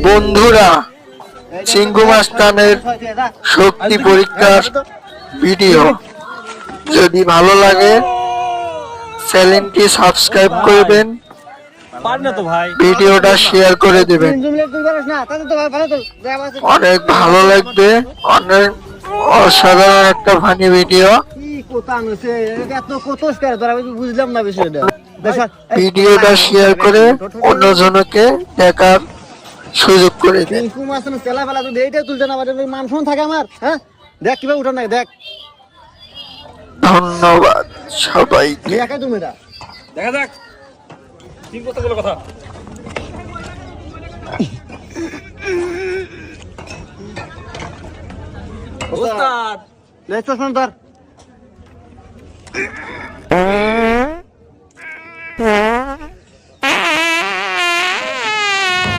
বন্ধুরা, চিঙ্গু মাস্তানের শক্তি পরীক্ষার ভিডিও যদি ভালো লাগে চ্যানেলটি সাবস্ক্রাইব করবেন, ভিডিওটা শেয়ার করে দেবেন। অনেক ভালো লাগবে, অনেক অসাধারণ একটা ফানি ভিডিও। ভিডিওটা শেয়ার করে অন্যজনকে দেখার সুযোগ করে দেন। ধন্যবাদ সবাইকে। দেখা যাক কি কতগুলো কথা। ওস্তাদ লে চশমা ধর।